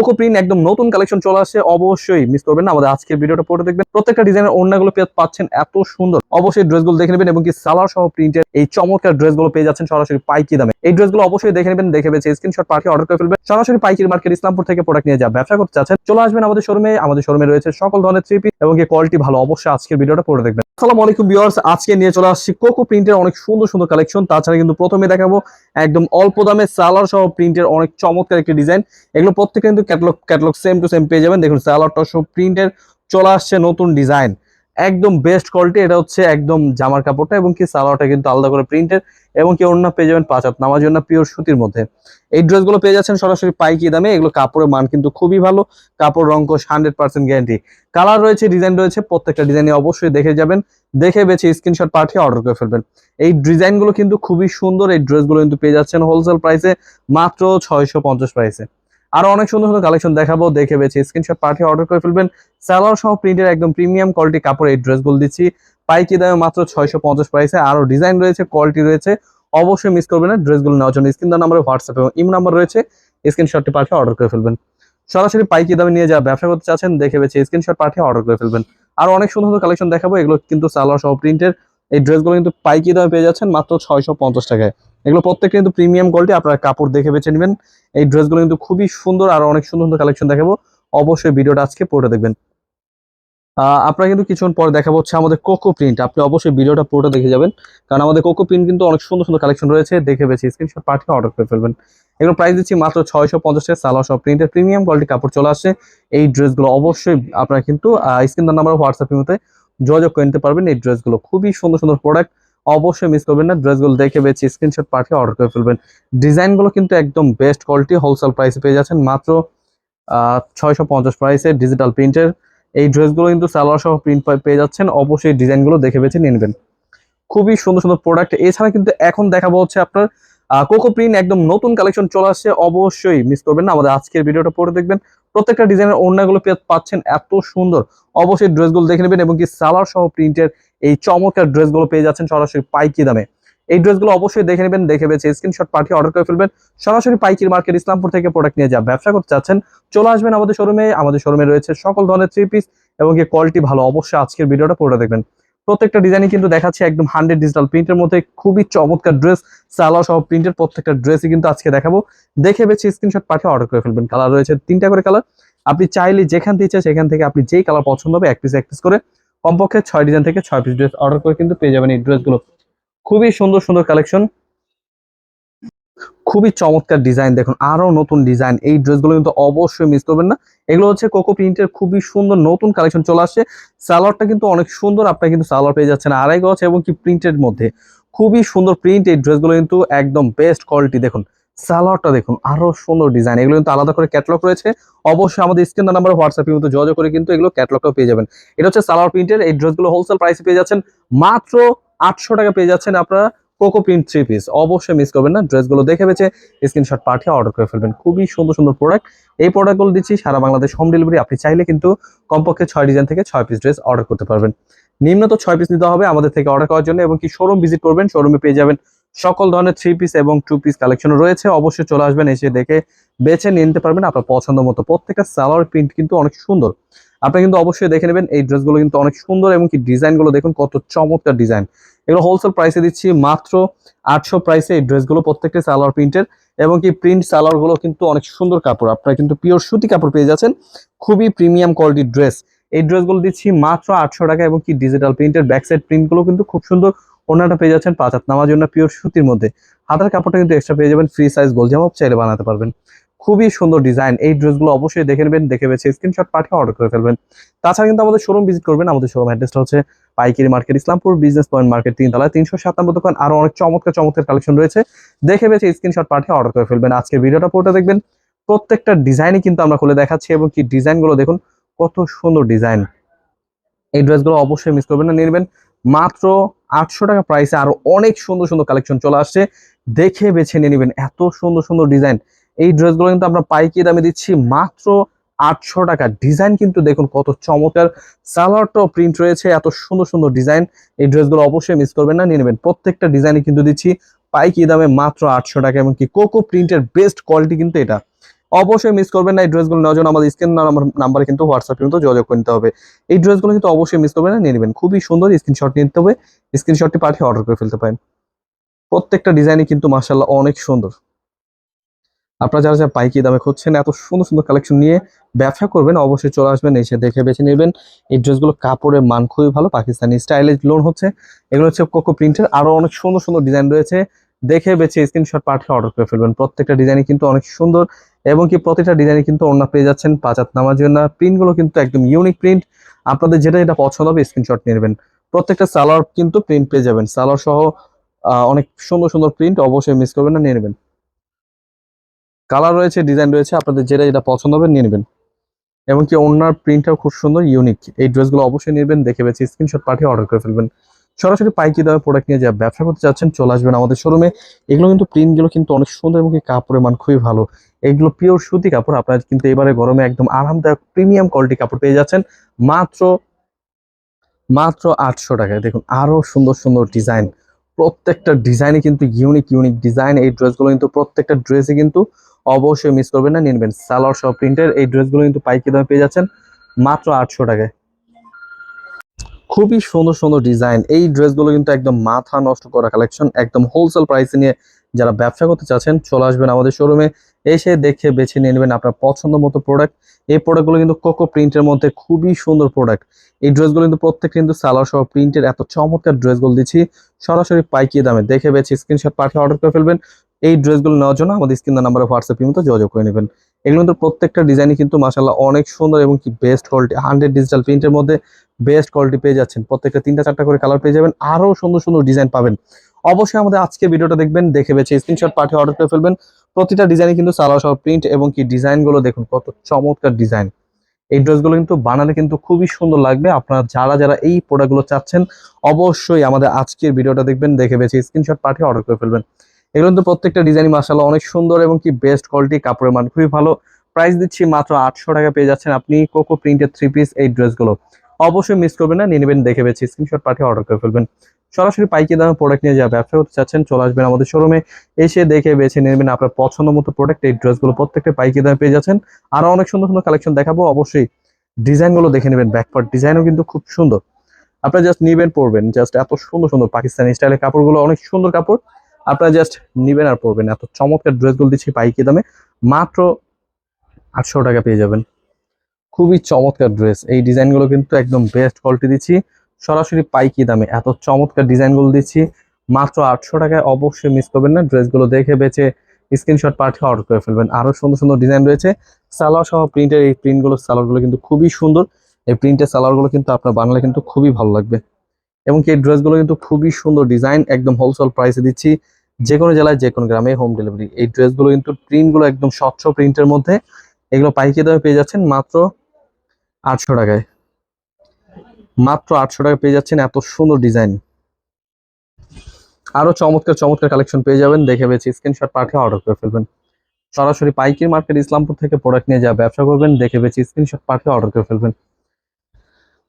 Cocoa print একদম নতুন collection চলে আসছে, অবশ্যই মিস করবেন না। আমাদের আজকের ভিডিওটা পড়ে দেখবেন। প্রত্যেকটা ডিজাইনের ওড়নাগুলো পাচ্ছেন এত সুন্দর, অবশ্যই ড্রেসগুলো দেখে নেবেন এবং কি সালোয়ার সহ প্রিন্টের এই চমৎকার ড্রেসগুলো পেয়ে যাচ্ছেন সরাসরি পাইকি দামে। এই ড্রেসগুলো অবশ্যই দেখে নেবেন, দেখে বেছে স্ক্রিনশট পাঠিয়ে অর্ডার করে ফেলবেন। সরাসরি পাইকির মার্কেট ইসলামপুর থেকে প্রোডাক্ট নিয়ে যা ব্যবসা করতে চাচ্ছেন চলে আসবেন আমাদের শোরুমে। আমাদের শোরুমে রয়েছে সকল ধরনের থ্রি পিস এবং কি কোয়ালিটি ভালো। অবশ্যই আজকের ভিডিওটা পড়ে দেখবেন। আসসালামু আলাইকুম ভিউয়ার্স, আজকে নিয়ে চলে আসছি কোকো প্রিন্টের অনেক সুন্দর সুন্দর কালেকশন। তাছাড়া কিন্তু প্রথমে দেখাবো একদম অল্প দামে সালোয়ার সহ প্রিন্টের অনেক চমৎকার একটি ডিজাইন। এগুলো প্রত্যেকটা কিন্তু ক্যাটালগ সেম টু সেম পেয়ে যাবেন। দেখুন সালোয়ারটা সহ প্রিন্টের চলে আসছে নতুন ডিজাইন, একদম বেস্ট কোয়ালিটি। এটা হচ্ছে একদম জামার কাপড়টা এবং কি সালোয়ারটা কিন্তু আলাদা করে প্রিন্টের এবং কি ওড়না পেয়ে যাবেন 5 হাত নামার জন্য পিওর সুতির মধ্যে। এই ড্রেসগুলো পেয়ে যাচ্ছেন সরাসরি পাইকি দামে। এগুলো কাপড়ের মান কিন্তু খুবই ভালো, কাপড় রং কোশ 100% গ্যারান্টি। কালার রয়েছে, ডিজাইন রয়েছে, প্রত্যেকটা ডিজাইনে অবশ্যই দেখে যাবেন, দেখে বেছে স্ক্রিনশট পাঠিয়ে অর্ডার করে ফেলবেন। এই ডিজাইনগুলো কিন্তু খুবই সুন্দর। এই ড্রেসগুলো কিন্তু পেয়ে যাচ্ছেন হোলসেল প্রাইসে মাত্র 650 প্রাইসে। আরো অনেক সুন্দর সুন্দর কালেকশন দেখাবো, দেখে বেছে স্ক্রিনশট পাঠিয়ে অর্ডার করে ফেলবেন। সালোয়ার সহ প্রিন্টের একদম প্রিমিয়াম কোয়ালিটি কাপড় এই ড্রেসগুলো দিচ্ছি পাইকি দামে মাত্র 650 প্রাইসে। আরো ডিজাইন রয়েছে, কোয়ালিটি রয়েছে, অবশ্যই মিস করবেন না। ড্রেসগুলো নেওয়ার জন্য স্ক্রিন নাম্বারে হোয়াটসঅ্যাপ এবং ইমো নাম্বার রয়েছে, স্ক্রিনশটটি পাঠিয়ে অর্ডার করে ফেলবেন। সরাসরি পাইকি দামে নিয়ে যারা ব্যবসা করতে চাচ্ছেন দেখে বেছে স্ক্রিনশট পাঠিয়ে অর্ডার করে ফেলবেন। আরো অনেক সুন্দর সুন্দর কালেকশন দেখাবো। এগুলো কিন্তু সালোয়ার সহ প্রিন্টের এই ড্রেসগুলো কিন্তু পাইকি দামে পেয়ে যাচ্ছেন মাত্র 650 টাকায়। এগুলো প্রত্যেকটা কিন্তু প্রিমিয়াম কোয়ালিটি, আপনারা কাপড় দেখে বেছে নেবেন। এই ড্রেসগুলো কিন্তু খুবই সুন্দর। আরো অনেক সুন্দর সুন্দর কালেকশন দেখাবো, অবশ্যই ভিডিওটা আজকে পড়ে দেখবেন। আপনারা কিন্তু কিছুক্ষণ পরে দেখা হচ্ছে আমাদের কোকো প্রিন্ট। আপনি অবশ্যই ভিডিওটা পুরোটা দেখে যাবেন, কারণ আমাদের কোকো প্রিন্ট কিন্তু অনেক সুন্দর সুন্দর কালেকশন রয়েছে, দেখে বেছে স্ক্রিনশট পাঠিয়ে অর্ডার করে ফেলবেন। এগুলো প্রাইস দিচ্ছি মাত্র 650 টাকা। সালোয়ার সহ প্রিন্টের প্রিমিয়াম কোয়ালিটি কাপড় চলে আসছে। এই ড্রেসগুলো অবশ্যই আপনারা কিন্তু স্ক্রিন নাম্বার হোয়াটসঅ্যাপের মধ্যে যোগাযোগ করে নিতে পারবেন। এই ড্রেসগুলো খুবই সুন্দর সুন্দর প্রোডাক্ট, অবশ্যই মিস করবেন না। ড্রেসগুলো দেখে বেছে স্ক্রিনশট পাঠিয়ে অর্ডার করে ফেলবেন। ডিজাইনগুলো কিন্তু একদম বেস্ট কোয়ালিটি, হোলসেল প্রাইসে পেয়ে যাচ্ছেন মাত্র 650 প্রাইসে ডিজিটাল প্রিন্টের এই ড্রেসগুলো কিন্তু সালোয়ার সহ প্রিন্ট পেয়ে যাচ্ছেন। অবশ্যই ডিজাইনগুলো দেখে বেছে নিয়ে নেবেন। খুবই সুন্দর সুন্দর প্রোডাক্ট। এছাড়া কিন্তু এখন দেখাবো হচ্ছে আপনার কোকো প্রিন্ট একদম নতুন কালেকশন চলে আসছে, অবশ্যই মিস করবেন না। আমাদের আজকের ভিডিওটা পড়ে দেখবেন। প্রত্যেকটা ডিজাইনের ওড়নাগুলো পাচ্ছেন এত সুন্দর, অবশ্যই ড্রেসগুলো দেখে নেবেন এবং কি সালোয়ার সহ প্রিন্টের এই চমৎকার ড্রেসগুলো পেয়ে যাচ্ছেন সরাসরি পাইকি দামে। এই ড্রেসগুলো অবশ্যই দেখে নেবেন, দেখে বেছে স্ক্রিনশট পাঠিয়ে অর্ডার করে ফেলবেন। সরাসরি পাইকির মার্কেট ইসলামপুর থেকে প্রোডাক্ট নিয়ে যা ব্যবসা করতে চাচ্ছেন চলে আসবেন আমাদের শোরুমে। আমাদের শোরুমে রয়েছে সকল ধরনের থ্রি পিস এবং কি কোয়ালিটি ভালো। অবশ্যই আজকের ভিডিওটা পড়ে দেখবেন। প্রত্যেকটা ডিজাইনই কিন্তু দেখাচ্ছে একদম 100 ডিজিটাল প্রিন্টের মধ্যে খুবই চমৎকার ড্রেস, সালোয়ার সহ প্রিন্টের প্রত্যেকটা ড্রেসই কিন্তু আজকে দেখাবো, দেখে বেছে স্ক্রিনশট পাঠিয়ে অর্ডার করে ফেলবেন। কালার রয়েছে 3টা করে কালার, আপনি চাইলে যেখান থেকে ইচ্ছা সেখান থেকে আপনি যেই কালার পছন্দ হবে এক পিস করে কমপক্ষে 6 ডিজাইন থেকে 6 পিস ড্রেস অর্ডার করে কিন্তু পেয়ে যাবেন এই ড্রেসগুলো। খুবই সুন্দর সুন্দর কালেকশন, খুবই চমৎকার ডিজাইন। দেখুন আরো নতুন ডিজাইন, এই ড্রেসগুলো কিন্তু অবশ্যই মিস করবেন না। এগুলো হচ্ছে কোকো প্রিন্টের খুবই সুন্দর নতুন কালেকশন চলে আসছে। সালোয়ারটা কিন্তু অনেক সুন্দর, আপনারা কিন্তু সালোয়ার পেয়ে যাচ্ছেন 2.5 গজ এবং কি প্রিন্টের মধ্যে খুবই সুন্দর প্রিন্ট। এই ড্রেসগুলো কিন্তু একদম বেস্ট কোয়ালিটি। দেখুন সালোয়ারটা দেখুন, আরো সুন্দর ডিজাইন। এগুলো কিন্তু আলাদা করে ক্যাটালগ রয়েছে, অবশ্যই আমাদের স্ক্রিন নাম্বার হোয়াটসঅ্যাপের মধ্যে যোগাযোগ করে কিন্তু এগুলো ক্যাটালগটাও পেয়ে যাবেন। এটা হচ্ছে সালোয়ার প্রিন্টের এই ড্রেসগুলো হোলসেল প্রাইসে পেয়ে যাচ্ছেন মাত্র 800 টাকা পেয়ে যাচ্ছেন আপনারা কোকো প্রিন্ট থ্রি পিস। অবশ্যই মিস করবেন না, ড্রেসগুলো দেখে বেছে স্ক্রিনশট পাঠিয়ে অর্ডার করে ফেলবেন। খুবই সুন্দর সুন্দর প্রোডাক্ট, এই প্রোডাক্টগুলো দিচ্ছি সারা বাংলাদেশ হোম ডেলিভারি। আপনি চাইলে কিন্তু কমপক্ষে 6 ডিজাইন থেকে 6 পিস ড্রেস অর্ডার করতে পারবেন। নিম্নত 6 পিস নিতে হবে আমাদের থেকে অর্ডার করার জন্য এবং কি শোরুম ভিজিট করবেন। শোরুমে পেয়ে যাবেন সকল ধরনের থ্রি পিস এবং 2 পিস কালেকশন রয়েছে, অবশ্যই চলে আসবেন, এসে দেখে বেছে নিতে পারবেন আপনার পছন্দ মতো। প্রত্যেকটা সালোয়ার প্রিন্ট কিন্তু অনেক সুন্দর, আপনি কিন্তু অবশ্যই দেখে নেবেন। এই ড্রেসগুলো কিন্তু অনেক সুন্দর এবং কি ডিজাইনগুলো দেখুন কত চমৎকার ডিজাইন। এগুলো হোলসেল প্রাইসে দিচ্ছি মাত্র 800 প্রাইসে। এই ড্রেসগুলো প্রত্যেকটা সালোয়ার প্রিন্টের এবং কি প্রিন্ট সালোয়ার গুলো কিন্তু অনেক সুন্দর কাপড়, আপনারা কিন্তু পিওর সুতি কাপড় পেয়ে যাচ্ছেন, খুবই প্রিমিয়াম কোয়ালিটির ড্রেস। এই ড্রেসগুলো দিচ্ছি মাত্র 800 টাকা এবং কি ডিজিটাল প্রিন্টের ব্যাক সাইড প্রিন্ট গুলো কিন্তু খুব সুন্দর। ওনাটা পেয়ে যাচ্ছেন 5 হাত নামার জন্য পিওর সুতির মধ্যে। হাতার কাপড়টা কিন্তু এক্সট্রা পেয়ে যাবেন, ফ্রি সাইজ গোল জামা চাইলে বানাতে পারবেন। খুবই সুন্দর ডিজাইন। এই ড্রেসগুলো অবশ্যই দেখে নেবেন, দেখে বেছে স্ক্রিনশট পাঠিয়ে অর্ডার করে ফেলবেন। তাছাড়া কিন্তু আমাদের শোরুম ভিজিট করবেন। আমাদের শোরুম অ্যাড্রেসটা হচ্ছে পাইকারি market Islampur business point market 3 তলায় 397 দোকান। আরো অনেক চমৎকার চমৎকার কালেকশন রয়েছে, দেখে বেছে স্ক্রিনশট পাঠিয়ে অর্ডার করে ফেলবেন। আজকে ভিডিওটা পুরোটা দেখবেন, প্রত্যেকটা ডিজাইনই কিন্তু আমরা খুলে দেখাচ্ছি এবং কি ডিজাইনগুলো দেখুন কত সুন্দর ডিজাইন। এই ড্রেসগুলো অবশ্যই মিস করবেন না, নিয়ে নেবেন মাত্র 800 টাকা প্রাইসে। আরো অনেক সুন্দর সুন্দর কালেকশন চলে আসছে, দেখে বেছে নিয়ে নেবেন। এত সুন্দর সুন্দর ডিজাইন, এই ড্রেসগুলো কিন্তু আমরা পাইকি দামে দিচ্ছি মাত্র 800 টাকা। ডিজাইন কিন্তু দেখুন কত চমৎকার, সালোয়ারটাও প্রিন্ট রয়েছে, এত সুন্দর সুন্দর ডিজাইন। এই ড্রেসগুলো অবশ্যই মিস করবেন না, নিয়ে নেবেন। প্রত্যেকটা ডিজাইনই কিন্তু দিচ্ছি পাইকি দামে মাত্র 800 টাকা এবং কি কোকো প্রিন্টের বেস্ট কোয়ালিটি কিন্তু এটা। অবশ্যই মিস করবেন না। এই ড্রেসগুলো নেওয়ার জন্য আমাদের স্ক্রিন নাম্বারে কিন্তু হোয়াটসঅ্যাপ কিন্তু যোগাযোগ করতে হবে। এই ড্রেসগুলো কিন্তু অবশ্যই মিস করবেন না, নিয়ে নেবেন। খুবই সুন্দর, স্ক্রিনশট নিতে হবে, স্ক্রিনশটটি পাঠিয়ে অর্ডার করে ফেলতে পারেন। প্রত্যেকটা ডিজাইনই কিন্তু মাশাআল্লাহ অনেক সুন্দর। আপনারা যারা যারা পাইকারি দামে খুঁজছেন এত সুন্দর সুন্দর কালেকশন নিয়ে ব্যবসা করবেন, অবশ্যই চলে আসবেন, এসে দেখে বেছে নেবেন। এই ড্রেসগুলো কাপড়ের মান খুবই ভালো, পাকিস্তানি স্টাইলে লোন হচ্ছে। এগুলো হচ্ছে কোকো প্রিন্টের, আরো অনেক সুন্দর সুন্দর ডিজাইন রয়েছে। দেখে বেছে স্ক্রিনশট পাঠিয়ে অর্ডার করে ফেলবেন। প্রত্যেকটা ডিজাইনই কিন্তু অনেক সুন্দর এবং কি প্রতিটা ডিজাইনে কিন্তু ওড়না পেয়ে যাচ্ছেন 5 হাত নামাজি ওড়না। প্রিন্টগুলো কিন্তু একদম ইউনিক প্রিন্ট। আপনাদের যেটা যেটা পছন্দ হবে স্ক্রিনশট নিয়ে নেবেন। প্রত্যেকটা সালোয়ার কিন্তু প্রিন্ট পেয়ে যাবেন, সালোয়ার সহ অনেক সুন্দর সুন্দর প্রিন্ট, অবশ্যই মিস করবেন না, নিয়ে নেবেন। কালার রয়েছে, ডিজাইন রয়েছে, আপনাদের যেটা যেটা পছন্দ হবে নিয়ে নেবেন। এবং কি ওড়নার প্রিন্টটাও খুব সুন্দর, ইউনিক। এই ড্রেসগুলো অবশ্যই নেবেন, দেখে বেছে স্ক্রিনশট পাঠিয়ে অর্ডার করে ফেলবেন। সরাসরি পাইকারি দামে প্রোডাক্ট নিয়ে যা ব্যবসা করতে চাচ্ছেন চলে আসবেন আমাদের শোরুমে। এগুলো কিন্তু প্রিন্টগুলো কিন্তু অনেক সুন্দর এবং কি কাপড়ের মান খুবই ভালো। এগুলো পিওর সুতি কাপড়। আপনারা কিন্তু এবারে গরমে একদম আরামদায়ক প্রিমিয়াম কোয়ালিটি কাপড় পেয়ে যাচ্ছেন মাত্র মাত্র 800 টাকায়। দেখুন আরো সুন্দর সুন্দর ডিজাইন, প্রত্যেকটা ডিজাইনে কিন্তু ইউনিক ইউনিক ডিজাইন। এই ড্রেসগুলো কিন্তু প্রত্যেকটা ড্রেসে কিন্তু অবশ্যই মিস করবেন না, নিনবেন। সালোয়ার সহ প্রিন্টের এই ড্রেসগুলো কিন্তু পাইকারি দামে পেয়ে যাচ্ছেন মাত্র 800 টাকায়। খুবই সুন্দর সুন্দর ডিজাইন। এই ড্রেসগুলো কিন্তু একদম মাথা নষ্ট করা কালেকশন, একদম হোলসেল প্রাইসে নিয়ে যারা ব্যবসা করতে চাচ্ছেন চলে আসবেন আমাদের শোরুমে, এসে দেখে বেছে নিয়ে নেবেন আপনার পছন্দ মতো প্রোডাক্ট। এই প্রোডাক্টগুলো কিন্তু কোকো প্রিন্টের মধ্যে খুবই সুন্দর প্রোডাক্ট। এই ড্রেসগুলো কিন্তু প্রত্যেক কিন্তু সালোয়ার সহ প্রিন্টের, এত চমৎকার ড্রেসগুলো দিচ্ছি সরাসরি পাইকারি দামে। দেখে বেছে স্ক্রিনশট পাঠিয়ে অর্ডার করে ফেলবেন। এই ড্রেসগুলো নেওয়ার জন্য আমাদের স্ক্রিন নাম্বারে হোয়াটসঅ্যাপ মতো যোগাযোগ করে নেবেন। এগুলো কিন্তু প্রত্যেকটা ডিজাইনই কিন্তু মাশাআল্লাহ অনেক সুন্দর এবং কি বেস্ট কোয়ালিটি, 100 ডিজিটাল প্রিন্টের মধ্যে বেস্ট কোয়ালিটি পেয়ে যাচ্ছেন। প্রত্যেকটা 3টা 4টা করে কালার পেয়ে যাবেন, আরো সুন্দর সুন্দর ডিজাইন পাবেন। অবশ্যই আমাদের আজকে ভিডিওটা দেখবেন, দেখে বেছে স্ক্রিনশট পাঠিয়ে অর্ডার করে ফেলবেন। প্রতিটা ডিজাইনে কিন্তু সালোয়ার সহ প্রিন্ট এবং কি ডিজাইন গুলো দেখুন কত চমৎকার ডিজাইন। এই ড্রেসগুলো কিন্তু বানালে কিন্তু খুবই সুন্দর লাগবে। আপনারা যারা যারা এই প্রোডাক্টগুলো চাচ্ছেন অবশ্যই আমাদের আজকের ভিডিওটা দেখবেন, দেখে বেছে স্ক্রিনশট পাঠিয়ে অর্ডার করে ফেলবেন। এগুলো কিন্তু প্রত্যেকটা ডিজাইন মাশাআল্লাহ অনেক সুন্দর এবং কি বেস্ট কোয়ালিটি, কাপড়ের মান খুবই ভালো। প্রাইস দিচ্ছি মাত্র 800 টাকা, পেয়ে যাচ্ছেন আপনি কোকো প্রিন্টের 3 পিস এই ড্রেসগুলো। অবশ্যই মিস করবেন না, নিয়ে নেবেন, দেখে বেছে স্ক্রিনশট পাঠিয়ে অর্ডার করে ফেলবেন। সরাসরি পাইকারি দামে প্রোডাক্ট নিয়ে যা ব্যবসা করতে চাচ্ছেন চলে আসবেন আমাদের শোরুমে, এসে দেখে বেছে নেবেন আপনার পছন্দ মতো প্রোডাক্ট। এই ড্রেসগুলো প্রত্যেকটা পাইকারি দামে পেয়ে যাচ্ছেন। আরো অনেক সুন্দর সুন্দর কালেকশন দেখাবো, অবশ্যই ডিজাইনগুলো দেখে নেবেন। ব্যাকপার্ট ডিজাইনও কিন্তু খুব সুন্দর। আপনারা জাস্ট নিবেন, পরবেন, জাস্ট এত সুন্দর সুন্দর পাকিস্তানি স্টাইলের কাপড়গুলো, অনেক সুন্দর কাপড়। আপনারা জাস্ট নিবেন আর পরবেন। এত চমৎকার ড্রেসগুলো দিচ্ছি পাইকারি দামে মাত্র 800 টাকা পেয়ে যাবেন। খুবই চমৎকার ড্রেস। এই ডিজাইনগুলো কিন্তু একদম বেস্ট কোয়ালিটি দিচ্ছি সরাসরি পাইকারি দামে। এত চমৎকার ডিজাইনগুলো দিচ্ছি মাত্র 800 টাকায়। অবশ্যই মিস করবেন না, ড্রেসগুলো দেখে বেছে স্ক্রিনশট পাঠিয়ে অর্ডার করে ফেলবেন। আরো সুন্দর সুন্দর ডিজাইন রয়েছে সালোয়ার সহ প্রিন্টের। এই প্রিন্টগুলো সালোয়ারগুলো কিন্তু খুবই সুন্দর। এই প্রিন্টের সালোয়ারগুলো কিন্তু আপনার বানালে কিন্তু খুবই ভালো লাগবে। এবং কি এই ড্রেসগুলো কিন্তু খুবই সুন্দর ডিজাইন, একদম হোলসেল প্রাইসে দিচ্ছি, যে কোনো জেলায় যে কোনো গ্রামে হোম ডেলিভারি। এই ড্রেসগুলো কিন্তু প্রিন্টগুলো একদম স্বচ্ছ প্রিন্টের মধ্যে, এগুলো পাইকারি দামে পেয়ে যাচ্ছেন মাত্র 800 টাকায়। মাত্র 800 টাকা পেয়ে যাচ্ছেন এত সুন্দর ডিজাইন। আরো চমৎকার চমৎকার কালেকশন পেয়ে যাবেন, দেখে বেছে স্ক্রিনশট পাঠিয়ে অর্ডার করে ফেলবেন। সরাসরি পাইকারি মার্কেট ইসলামপুর থেকে প্রোডাক্ট নিয়ে যা ব্যবসা করবেন, দেখে বেছে স্ক্রিনশট পাঠিয়ে অর্ডার করে ফেলবেন।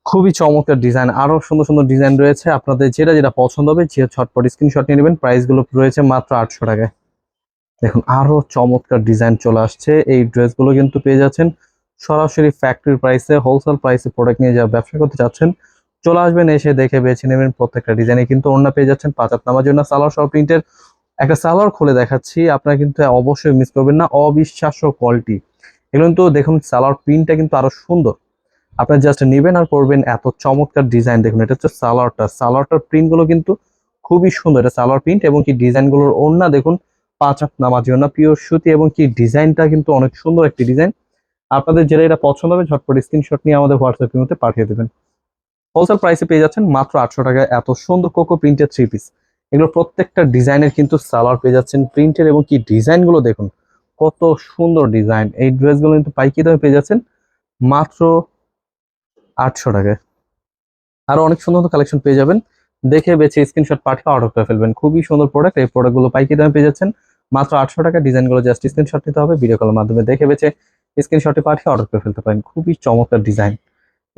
খুবই চমৎকার ডিজাইন, আরো সুন্দর সুন্দর ডিজাইন রয়েছে। আপনাদের যেটা যেটা পছন্দ হবে যে ছটপট স্ক্রিনশট নিয়ে নেবেন। প্রাইস গুলো রয়েছে মাত্র 800 টাকায়। দেখুন আরো চমৎকার ডিজাইন চলে আসছে। এই ড্রেসগুলো কিন্তু পেয়ে যাচ্ছেন সরাসরি ফ্যাক্টরি প্রাইসে, হোলসেল প্রাইসে। প্রোডাক্ট নিয়ে যা ব্যবসা করতে চাচ্ছেন চলে আসবেন, এসে দেখে বেছে নেবেন। প্রত্যেকটা ডিজাইনে কিন্তু ওড়না পেয়ে যাচ্ছেন 5 হাত নামার জন্য সালোয়ার সহ প্রিন্টের। একটা সালোয়ার খুলে দেখাচ্ছি, আপনারা কিন্তু অবশ্যই মিস করবেন না, অবিশ্বাস্য কোয়ালিটি। এগুলো কিন্তু দেখুন সালোয়ার প্রিন্টটা কিন্তু আরো সুন্দর। আপনারা জাস্ট নেবেন আর পরবেন। এত চমৎকার ডিজাইন দেখুন, এটা হচ্ছে সালোয়ারটার প্রিন্ট গুলো কিন্তু খুবই সুন্দর। এটা সালোয়ার প্রিন্ট এবং কি ডিজাইন গুলোর ওড়না দেখুন 5 হাত নামার জন্য পিওর সুতি এবং কি ডিজাইনটা কিন্তু অনেক সুন্দর একটি ডিজাইন। আপনাদের যেটা এটা পছন্দ হবে ঝটপট স্ক্রিনশট নিয়ে আমাদের হোয়াটসঅ্যাপের মধ্যে পাঠিয়ে দেবেন। হোলসেল প্রাইসে পেয়ে যাচ্ছেন মাত্র 800 টাকায় এত সুন্দর কোকো প্রিন্টের 3 পিস। এগুলো প্রত্যেকটা ডিজাইনের কিন্তু সালোয়ার পেয়ে যাচ্ছেন প্রিন্টের এবং কি ডিজাইন গুলো দেখুন কত সুন্দর ডিজাইন। এই ড্রেসগুলো কিন্তু পাইকারি দামে পেয়ে যাচ্ছেন মাত্র 800 টাকায়। আরো অনেক সুন্দর কালেকশন পেয়ে যাবেন, দেখে বেছে স্ক্রিনশট পাঠিয়ে অর্ডার করে ফেলবেন। খুবই সুন্দর প্রোডাক্ট। এই প্রোডাক্টগুলো পাইকারি দামে পেয়ে যাচ্ছেন মাত্র 800 টাকা। ডিজাইনগুলো জাস্ট স্ক্রিনশট নিতে হবে, ভিডিও কলের মাধ্যমে দেখে বেছে স্ক্রিনশটে পাঠিয়ে অর্ডার করে ফেলতে পারেন। খুবই চমৎকার ডিজাইন।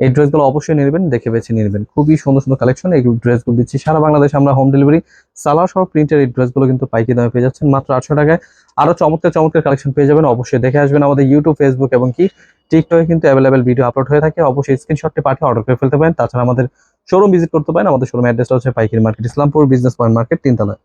এই ড্রেসগুলো অবশ্যই নেবেন, দেখে বেছে নেবেন। খুবই সুন্দর সুন্দর কালেকশন, এই ড্রেসগুলো দিচ্ছি সারা বাংলাদেশে আমরা হোম ডেলিভারি। সালোয়ার সহ প্রিন্টের এই ড্রেসগুলো কিন্তু পাইকারি দামে পেয়ে যাচ্ছেন মাত্র 800 টাকায়। আরো চমৎকার চমৎকার কালেকশন পেয়ে যাবেন, অবশ্যই দেখে আসবেন। আমাদের ইউটিউব, ফেসবুক এবং কি টিকটকে কিন্তু অ্যাভেলেবেল ভিডিও আপলোড হয়ে থাকে, অবশ্যই স্ক্রিনশটটি পাঠিয়ে অর্ডার করে ফেলতে পারেন। তাছাড়া আমাদের শোরুম ভিজিট করতে পারেন। আমাদের শোরুম অ্যাড্রেসটা হচ্ছে পাইকারি market, Islampur business point market, 3 তলায়।